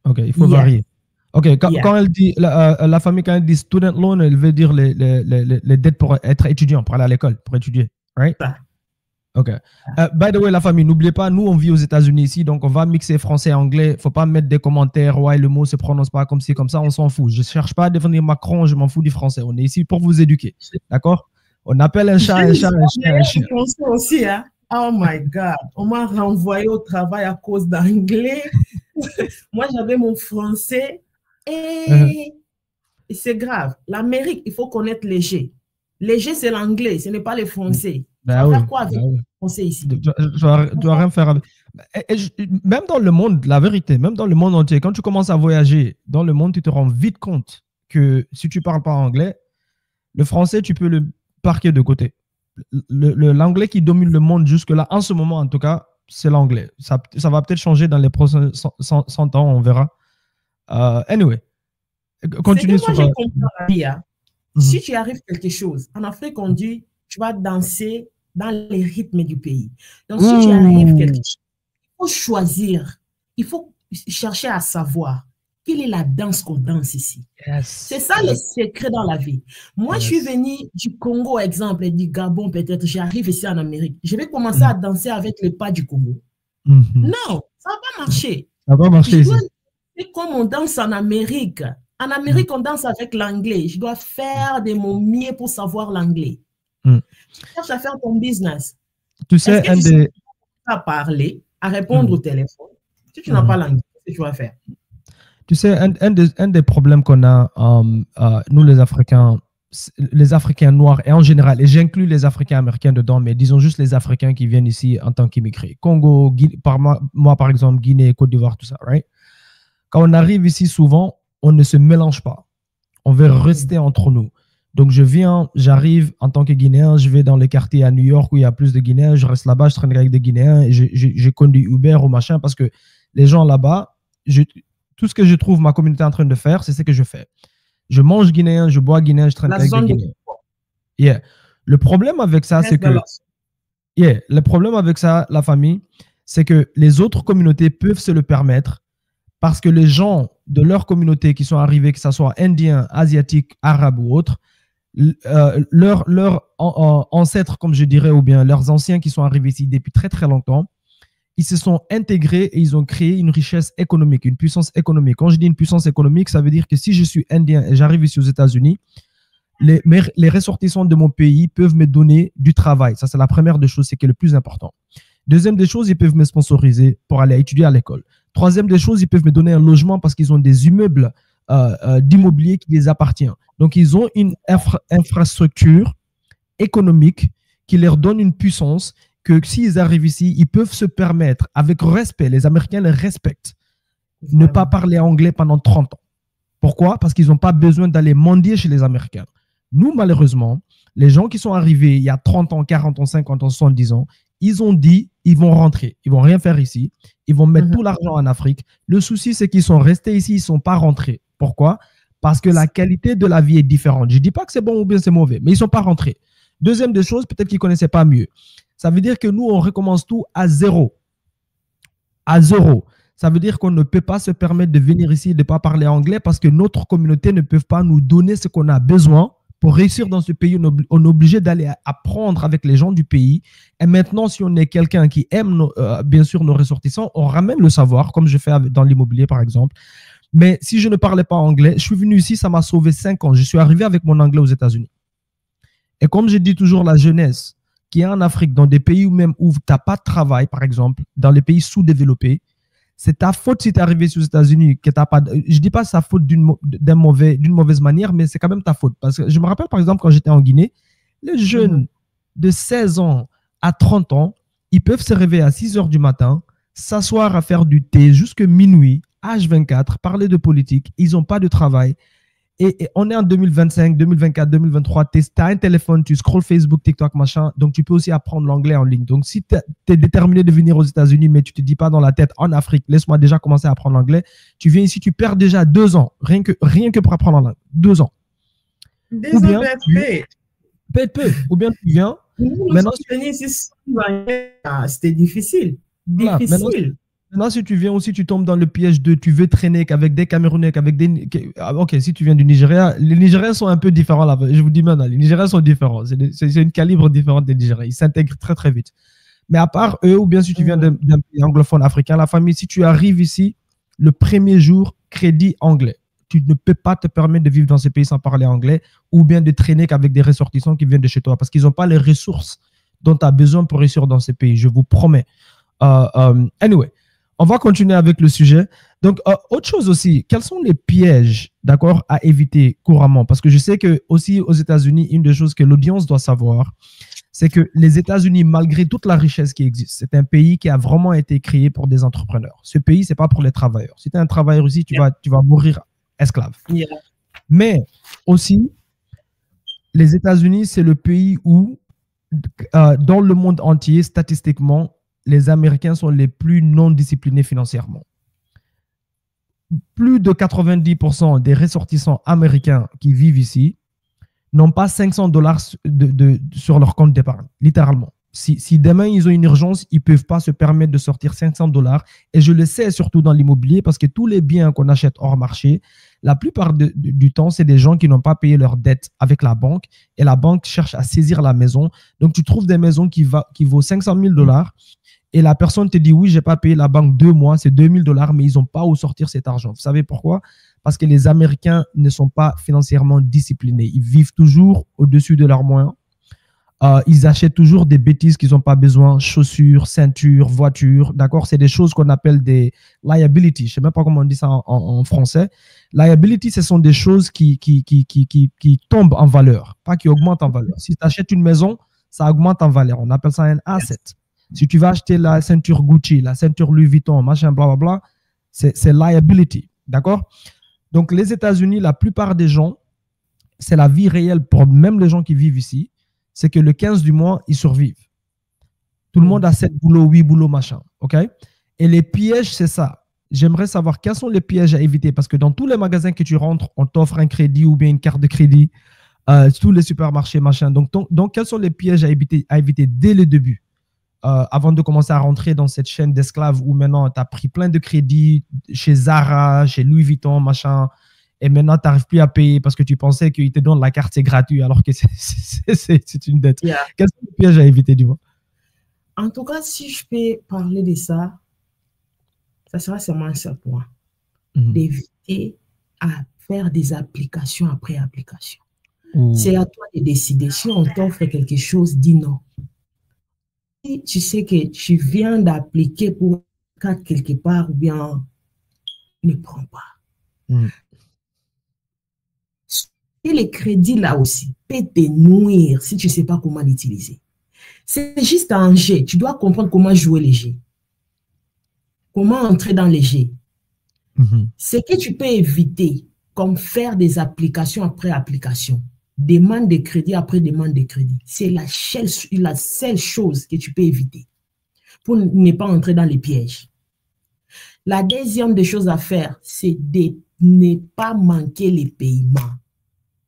OK, il faut varier. OK, quand elle dit, la famille, quand elle dit student loan, elle veut dire les dettes pour être étudiant, pour aller à l'école, pour étudier, right? OK. By the way, la famille, n'oubliez pas, nous, on vit aux États-Unis ici, donc on va mixer français et anglais. Il ne faut pas mettre des commentaires, ouais, le mot ne se prononce pas comme ci, comme ça, on s'en fout. Je ne cherche pas à devenir Macron, je m'en fous du français. On est ici pour vous éduquer, d'accord? On appelle un chat un chat, un chien un chien. Français aussi, hein? Oh my God, on m'a renvoyé au travail à cause d'anglais. Moi, j'avais mon français et c'est grave. L'Amérique, il faut connaître léger. Léger, c'est l'anglais, ce n'est pas le français. Tu vas faire quoi avec le français ici? Tu dois rien faire avec. Même dans le monde, la vérité, même dans le monde entier, quand tu commences à voyager dans le monde, tu te rends vite compte que si tu ne parles pas anglais, le français, tu peux le parquer de côté. L'anglais qui domine le monde jusque-là, en ce moment en tout cas, c'est l'anglais. Ça va peut-être changer dans les prochains 100 ans, on verra. Anyway, continue sur... Moi, j'ai compris la vie, hein. Si tu arrives quelque chose, en Afrique, on dit, tu vas danser dans les rythmes du pays. Donc, si tu arrives quelque chose, il faut choisir, il faut chercher à savoir quelle est la danse qu'on danse ici. C'est ça le secret dans la vie. Moi, je suis venu du Congo, exemple, et du Gabon, peut-être, j'arrive ici en Amérique. Je vais commencer à danser avec les pas du Congo. Non, ça ne va pas marcher. Ça va marcher ici. C'est comme on danse en Amérique. En Amérique, on danse avec l'anglais. Je dois faire de mon mieux pour savoir l'anglais. Tu cherches à faire ton business. Tu sais, à parler, à répondre au téléphone. Si tu n'as pas l'anglais, qu'est-ce que tu vas faire? Tu sais, un des problèmes qu'on a, nous les Africains noirs, et en général, et j'inclus les Africains américains dedans, mais disons juste les Africains qui viennent ici en tant qu'immigrés. Congo, moi par exemple, Guinée, Côte d'Ivoire, tout ça, right? Quand on arrive ici, souvent, on ne se mélange pas. On veut rester entre nous. Donc, j'arrive en tant que Guinéen, je vais dans les quartiers à New York où il y a plus de Guinéens, je reste là-bas, je traîne avec des Guinéens, et je conduis Uber ou machin, parce que les gens là-bas, tout ce que je trouve ma communauté en train de faire, c'est ce que je fais. Je mange guinéen, je bois guinéen, je traîne avec des Guinéens. Le problème avec ça, c'est que... le problème avec ça, la famille, c'est que les autres communautés peuvent se le permettre parce que les gens de leur communauté qui sont arrivés, que ce soit indiens, asiatiques, arabes ou autres, leurs ancêtres, comme je dirais, ou bien leurs anciens qui sont arrivés ici depuis très très longtemps, ils se sont intégrés et ils ont créé une richesse économique, une puissance économique. Quand je dis une puissance économique, ça veut dire que si je suis indien et j'arrive ici aux États-Unis, les ressortissants de mon pays peuvent me donner du travail. Ça, c'est la première des choses, c'est qui est le plus important. Deuxième des choses, ils peuvent me sponsoriser pour aller étudier à l'école. Troisième des choses, ils peuvent me donner un logement parce qu'ils ont des immeubles d'immobilier qui les appartiennent. Donc, ils ont une infrastructure économique qui leur donne une puissance que s'ils arrivent ici, ils peuvent se permettre, avec respect, les Américains les respectent, ne pas parler anglais pendant 30 ans. Pourquoi? Parce qu'ils n'ont pas besoin d'aller mendier chez les Américains. Nous, malheureusement, les gens qui sont arrivés il y a 30 ans, 40 ans, 50 ans, 70 ans, ils ont dit, ils vont rentrer, ils vont rien faire ici, ils vont mettre tout l'argent en Afrique. Le souci, c'est qu'ils sont restés ici, ils ne sont pas rentrés. Pourquoi? parce que la qualité de la vie est différente. Je ne dis pas que c'est bon ou bien c'est mauvais, mais ils ne sont pas rentrés. Deuxième des choses, peut-être qu'ils ne connaissaient pas mieux. Ça veut dire que nous, on recommence tout à zéro. À zéro. Ça veut dire qu'on ne peut pas se permettre de venir ici et de ne pas parler anglais parce que notre communauté ne peut pas nous donner ce qu'on a besoin. Pour réussir dans ce pays, on est obligé d'aller apprendre avec les gens du pays. Et maintenant, si on est quelqu'un qui aime, bien sûr, nos ressortissants, on ramène le savoir, comme je fais dans l'immobilier, par exemple. Mais si je ne parlais pas anglais, je suis venu ici, ça m'a sauvé 5 ans. Je suis arrivé avec mon anglais aux États-Unis. Et comme je dis toujours, la jeunesse qui est en Afrique, dans des pays où même où tu n'as pas de travail, par exemple, dans les pays sous-développés, c'est ta faute si tu es arrivé aux États-Unis. Je ne dis pas sa faute d'une mauvaise manière, mais c'est quand même ta faute. Parce que je me rappelle, par exemple, quand j'étais en Guinée, les jeunes de 16 ans à 30 ans, ils peuvent se réveiller à 6 heures du matin, s'asseoir à faire du thé jusqu'à minuit, H24, parler de politique. Ils n'ont pas de travail. Et on est en 2025, 2024, 2023, tu as un téléphone, tu scrolles Facebook, TikTok, machin, donc tu peux aussi apprendre l'anglais en ligne. Donc si tu es déterminé de venir aux États-Unis, mais tu ne te dis pas dans la tête, en Afrique, laisse-moi déjà commencer à apprendre l'anglais, tu viens ici, tu perds déjà 2 ans, rien que pour apprendre la langue. 2 ans. Ou bien, peu. Ou bien tu viens. Maintenant, c'était difficile. Voilà, maintenant, si tu viens aussi, tu tombes dans le piège de tu veux traîner qu'avec des Camerounais, qu'avec des... Ok, si tu viens du Nigeria, les Nigériens sont un peu différents là. Je vous dis maintenant, les Nigériens sont différents. C'est une calibre différente des Nigériens. Ils s'intègrent très, très vite. Mais à part eux, ou bien si tu viens d'un pays anglophone africain, la famille, si tu arrives ici, le premier jour, crédit anglais. Tu ne peux pas te permettre de vivre dans ces pays sans parler anglais ou bien de traîner qu'avec des ressortissants qui viennent de chez toi parce qu'ils n'ont pas les ressources dont tu as besoin pour réussir dans ces pays. Je vous promets. Anyway. On va continuer avec le sujet. Donc, autre chose aussi, quels sont les pièges, d'accord, à éviter couramment? Parce que je sais que aussi aux États-Unis, une des choses que l'audience doit savoir, c'est que les États-Unis, malgré toute la richesse qui existe, c'est un pays qui a vraiment été créé pour des entrepreneurs. Ce pays, c'est pas pour les travailleurs. Si tu es un travailleur ici, tu vas mourir esclave. Yeah. Mais aussi, les États-Unis, c'est le pays où, dans le monde entier, statistiquement, les Américains sont les plus non disciplinés financièrement. Plus de 90% des ressortissants américains qui vivent ici n'ont pas $500 sur leur compte d'épargne, littéralement. Si demain ils ont une urgence, ils ne peuvent pas se permettre de sortir $500. Et je le sais surtout dans l'immobilier parce que tous les biens qu'on achète hors marché, la plupart du temps, c'est des gens qui n'ont pas payé leurs dettes avec la banque et la banque cherche à saisir la maison. Donc, tu trouves des maisons qui vaut $500 000 et la personne te dit, oui, je n'ai pas payé la banque 2 mois, c'est $2 000, mais ils n'ont pas où sortir cet argent. Vous savez pourquoi? Parce que les Américains ne sont pas financièrement disciplinés. Ils vivent toujours au-dessus de leurs moyens. Ils achètent toujours des bêtises qu'ils n'ont pas besoin, chaussures, ceintures, voitures, d'accord? C'est des choses qu'on appelle des liabilities. Je ne sais même pas comment on dit ça en français. Liabilities, ce sont des choses qui tombent en valeur, pas qui augmentent en valeur. Si tu achètes une maison, ça augmente en valeur. On appelle ça un asset. Si tu vas acheter la ceinture Gucci, la ceinture Louis Vuitton, machin, blablabla, c'est liability, d'accord? Donc, les États-Unis, la plupart des gens, c'est la vie réelle pour même les gens qui vivent ici, c'est que le 15 du mois, ils survivent. Tout le monde a 7 boulots, 8 boulots, machin, ok? Et les pièges, c'est ça. J'aimerais savoir quels sont les pièges à éviter parce que dans tous les magasins que tu rentres, on t'offre un crédit ou bien une carte de crédit, tous les supermarchés, machin. Donc, quels sont les pièges à éviter dès le début? Avant de commencer à rentrer dans cette chaîne d'esclaves où maintenant tu as pris plein de crédits chez Zara, chez Louis Vuitton, machin, et maintenant tu n'arrives plus à payer parce que tu pensais qu'ils te donnent la carte, c'est gratuit, alors que c'est une dette. Yeah. Quels sont les pièges à éviter, dis-moi? En tout cas, si je peux parler de ça, ça sera seulement un seul point. D'éviter à faire des applications après application. C'est à toi de décider. Si on t'offre quelque chose, dis non. Si tu sais que tu viens d'appliquer pour quelque part ou bien ne prends pas. Et les crédits là aussi peuvent te nuire si tu ne sais pas comment l'utiliser. C'est juste un jeu. Tu dois comprendre comment jouer les jeux. Comment entrer dans les jeux. Ce que tu peux éviter, comme faire des applications après application, demande de crédit après demande de crédit. C'est la seule chose que tu peux éviter pour ne pas entrer dans les pièges. La deuxième des choses à faire, c'est de ne pas manquer les paiements.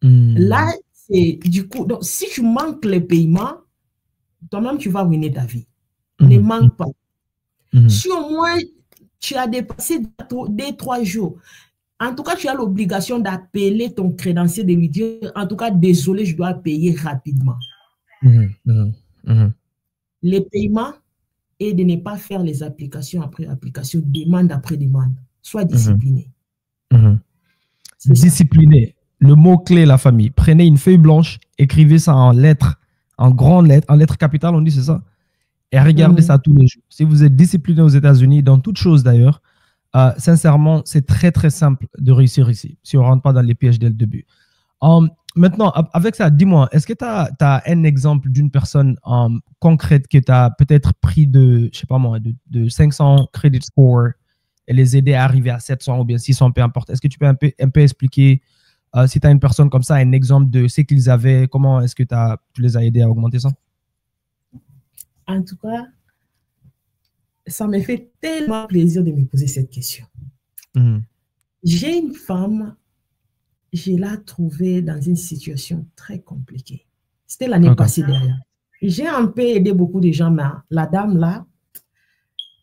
Là, c'est du coup, donc si tu manques les paiements, toi-même, tu vas ruiner ta vie. Ne manque pas. Si au moins tu as dépassé 2-3 jours, en tout cas, tu as l'obligation d'appeler ton créancier, de lui dire, en tout cas, désolé, je dois payer rapidement. Les paiements et de ne pas faire les applications après application, demande après demande. Sois discipliné. Discipliné. Le mot-clé, la famille. Prenez une feuille blanche, écrivez ça en lettres, en grandes lettres, en lettres capitales, on dit c'est ça. Et regardez ça tous les jours. Si vous êtes discipliné aux États-Unis, dans toute chose d'ailleurs, sincèrement, c'est très, très simple de réussir ici, si on ne rentre pas dans les pièges dès le début. Maintenant, avec ça, dis-moi, est-ce que tu as un exemple d'une personne concrète que tu as peut-être pris de, je sais pas moi, de 500 credit score et les aider à arriver à 700 ou bien 600, peu importe. Est-ce que tu peux un peu expliquer, si tu as une personne comme ça, un exemple de ce qu'ils avaient, comment est-ce que tu les as aidés à augmenter ça? En tout cas, ça me fait tellement plaisir de me poser cette question. J'ai une femme, je l'ai trouvée dans une situation très compliquée. C'était l'année passée derrière. J'ai un peu aidé beaucoup de gens, mais la dame là,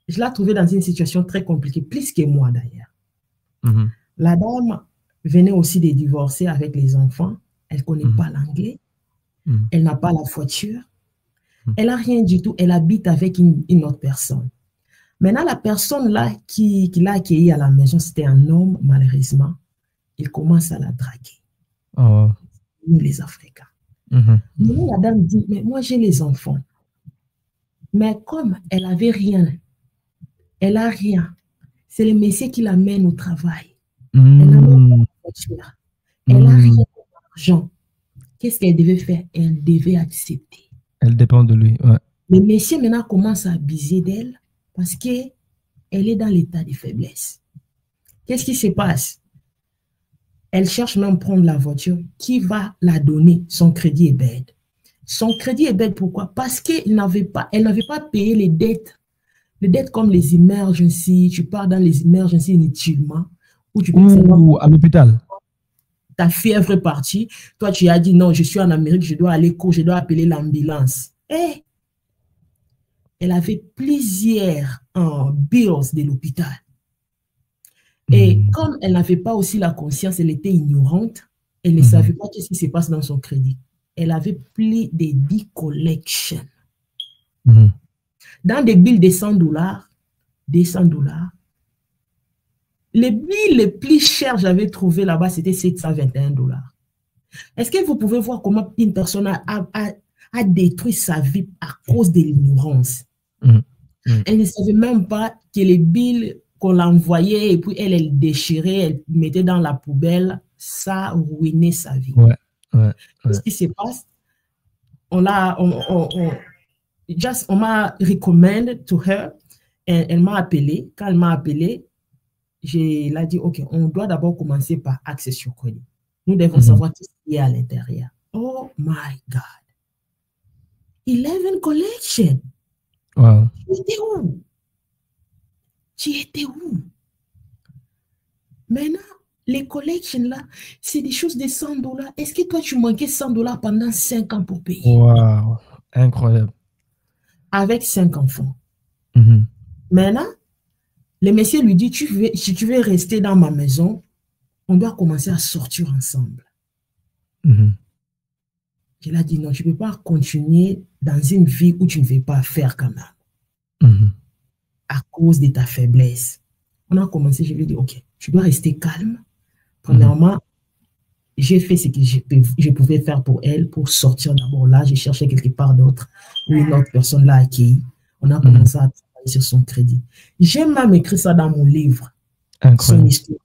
je l'ai trouvée dans une situation très compliquée, plus que moi d'ailleurs. La dame venait aussi de divorcer avec les enfants. Elle ne connaît pas l'anglais. Elle n'a pas la voiture. Elle n'a rien du tout. Elle habite avec une autre personne. Maintenant, la personne là qui l'a accueillie à la maison, c'était un homme, malheureusement. Il commence à la draguer. Nous, les Africains. Maintenant, la dame dit, mais moi, j'ai les enfants. Mais comme elle n'avait rien, elle n'a rien. C'est le monsieur qui l'amène au travail. Elle n'a pas de voiture. Elle n'a rien d'argent. Qu'est-ce qu'elle devait faire? Elle devait accepter. Elle dépend de lui. Ouais. Le monsieur maintenant commence à abuser d'elle parce qu'elle est dans l'état de faiblesse. Qu'est-ce qui se passe? Elle cherche même à prendre la voiture. Qui va la donner? Son crédit est bête. Son crédit est bête, pourquoi? Parce qu'elle n'avait pas payé les dettes. Les dettes comme les emergencies, tu pars dans les emergencies inutilement. Ou à l'hôpital. Ta fièvre est partie. Toi, tu as dit non, je suis en Amérique, je dois aller court, je dois appeler l'ambulance. Et elle avait plusieurs bills de l'hôpital. Et comme elle n'avait pas aussi la conscience, elle était ignorante, elle ne savait pas ce qui se passe dans son crédit. Elle avait plus de 10 collections. Dans des billes de $100, les billes les plus chères que j'avais trouvées là-bas, c'était $721. Est-ce que vous pouvez voir comment une personne a détruit sa vie à cause de l'ignorance? Elle ne savait même pas que les billes qu'on l'envoyait et puis elle déchirait, elle mettait dans la poubelle, ça ruinait sa vie. Qu'est-ce qui se passe? On m'a recommandé to her, elle m'a appelé. Quand elle m'a appelé, elle a dit, OK, on doit d'abord commencer par accès sur crédit. Nous devons savoir tout ce qui est à l'intérieur. Oh my God. 11 collections. Wow. Tu étais où? Maintenant, les collections là, c'est des choses de $100. Est-ce que toi, tu manquais $100 pendant 5 ans pour payer? Wow. Incroyable. Avec 5 enfants. Maintenant, le monsieur lui dit, si tu veux rester dans ma maison, on doit commencer à sortir ensemble. Je lui ai dit, non, tu ne peux pas continuer dans une vie où tu ne veux pas faire quand même. À cause de ta faiblesse. On a commencé, je lui ai dit, OK, tu dois rester calme. Premièrement, j'ai fait ce que je pouvais faire pour elle, pour sortir d'abord là. J'ai cherché quelque part d'autre, où une autre personne l'a accueilli. On a commencé à travailler sur son crédit. J'ai même écrit ça dans mon livre. Incroyable. Son histoire.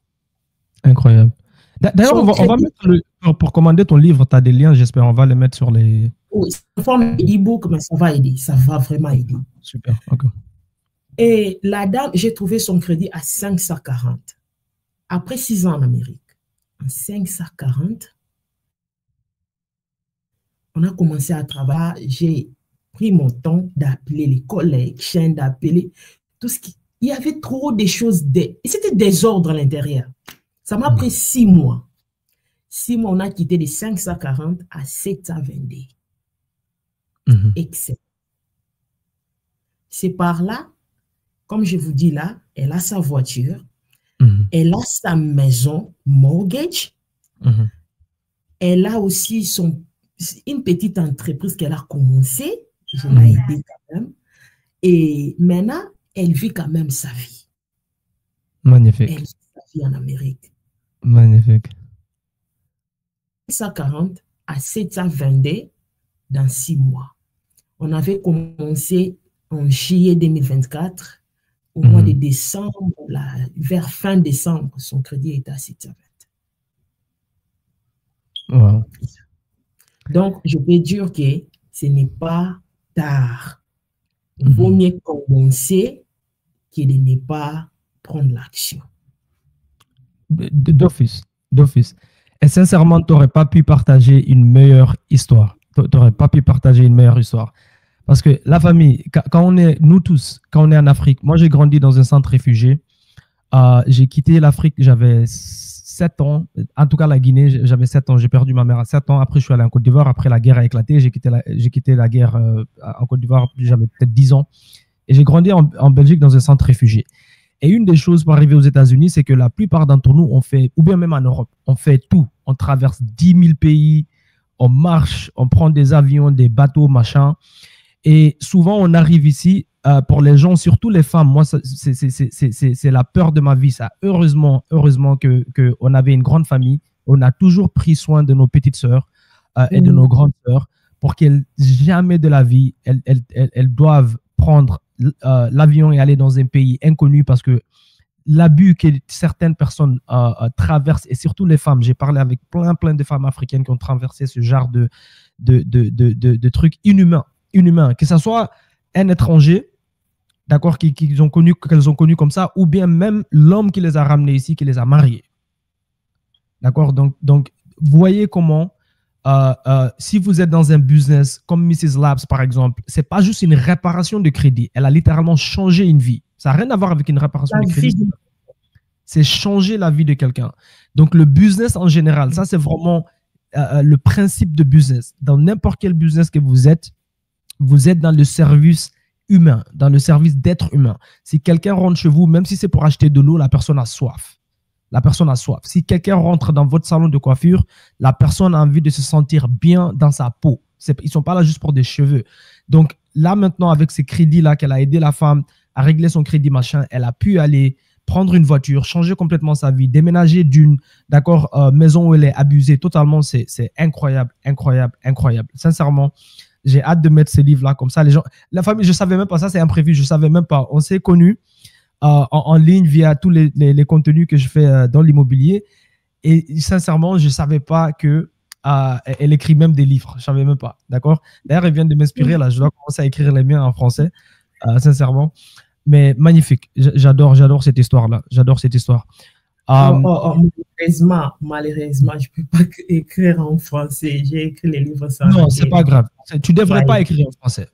Incroyable. D'ailleurs, on va mettre pour commander ton livre, tu as des liens, j'espère, on va les mettre sur les... Oui, c'est en forme d'e-book, mais ça va aider, ça va vraiment aider. Super, ok. Et la dame, j'ai trouvé son crédit à 540. Après 6 ans en Amérique, en 540, on a commencé à travailler. J'ai pris mon temps d'appeler les collections, d'appeler tout ce qui... Il y avait trop de choses, c'était désordre à l'intérieur. Ça m'a pris 6 mois. 6 mois, on a quitté de 540 à 722. Excellent. C'est par là, comme je vous dis là, elle a sa voiture, elle a sa maison mortgage, elle a aussi une petite entreprise qu'elle a commencée, je l'ai aidée quand même, et maintenant, elle vit quand même sa vie. Magnifique. Elle vit sa vie en Amérique. Magnifique. 540 à 722 dans 6 mois. On avait commencé en juillet 2024, au mois de décembre, vers fin décembre, son crédit était à 720. Wow. Donc, je peux dire que ce n'est pas tard. Il vaut mieux commencer que de ne pas prendre l'action. D'office. Et sincèrement, tu n'aurais pas pu partager une meilleure histoire. Tu n'aurais pas pu partager une meilleure histoire. Parce que la famille, nous tous, quand on est en Afrique, moi j'ai grandi dans un centre réfugié. J'ai quitté l'Afrique, j'avais 7 ans. En tout cas, la Guinée, j'avais 7 ans. J'ai perdu ma mère à 7 ans. Après, je suis allé en Côte d'Ivoire. Après, la guerre a éclaté. J'ai quitté la guerre en Côte d'Ivoire. J'avais peut-être 10 ans. Et j'ai grandi en Belgique dans un centre réfugié. Et une des choses pour arriver aux États-Unis, c'est que la plupart d'entre nous, on fait, ou bien même en Europe, on fait tout. On traverse 10 000 pays, on marche, on prend des avions, des bateaux, machin. Et souvent, on arrive ici, pour les gens, surtout les femmes, moi, c'est la peur de ma vie, ça. Heureusement qu'on avait une grande famille. On a toujours pris soin de nos petites sœurs et de nos grandes sœurs pour qu'elles, jamais de la vie, elles doivent prendre l'avion et aller dans un pays inconnu, parce que l'abus que certaines personnes traversent, et surtout les femmes, j'ai parlé avec plein de femmes africaines qui ont traversé ce genre de trucs inhumains, que ce soit un étranger, d'accord, qu'elles ont connu comme ça, ou bien même l'homme qui les a ramenés ici, qui les a mariés. D'accord, donc voyez comment si vous êtes dans un business comme Mrs. Labs, par exemple, c'est pas juste une réparation de crédit. Elle a littéralement changé une vie. Ça n'a rien à voir avec une réparation de crédit. C'est changer la vie de quelqu'un. Donc, le business en général, ça, c'est vraiment le principe de business. Dans n'importe quel business que vous êtes dans le service humain, dans le service d'être humain. Si quelqu'un rentre chez vous, même si c'est pour acheter de l'eau, la personne a soif. La personne a soif. Si quelqu'un rentre dans votre salon de coiffure, la personne a envie de se sentir bien dans sa peau. Ils ne sont pas là juste pour des cheveux. Donc là, maintenant, avec ces crédits-là, qu'elle a aidé la femme à régler son crédit, machin, elle a pu aller prendre une voiture, changer complètement sa vie, déménager d'une maison où elle est abusée totalement. C'est incroyable. Sincèrement, j'ai hâte de mettre ces livres-là comme ça. Les gens, la famille, je ne savais même pas, ça c'est imprévu, je ne savais même pas. On s'est connus en ligne via tous les contenus que je fais dans l'immobilier. Et sincèrement, je ne savais pas qu'elle écrit même des livres. Je ne savais même pas. D'accord? D'ailleurs, elle vient de m'inspirer. Là, je dois commencer à écrire les miens en français, sincèrement. Mais magnifique. J'adore cette histoire-là. J'adore cette histoire. Malheureusement, je ne peux pas écrire en français. J'ai écrit les livres sans. Non, ce n'est pas grave. Tu ne devrais pas écrire en français.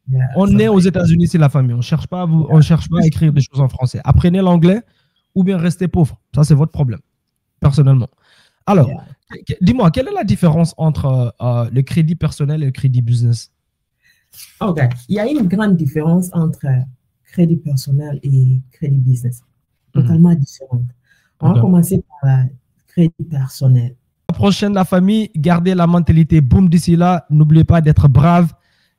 Yeah, on est aux États-Unis, c'est la famille. On ne cherche pas à écrire des choses en français. Apprenez l'anglais ou bien restez pauvre. Ça, c'est votre problème, personnellement. Alors, dis-moi, quelle est la différence entre le crédit personnel et le crédit business? OK. Il y a une grande différence entre crédit personnel et crédit business. Totalement différente. On va commencer par le crédit personnel. La prochaine, la famille, gardez la mentalité boom d'ici là. N'oubliez pas d'être brave,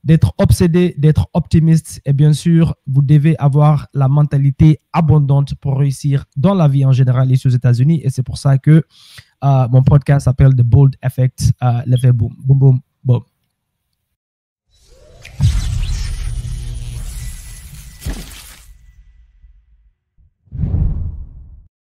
d'être obsédé, d'être optimiste. Et bien sûr, vous devez avoir la mentalité abondante pour réussir dans la vie en général ici aux États-Unis. Et c'est pour ça que mon podcast s'appelle The Bold Effect, l'effet boom. Boom, boom, boom.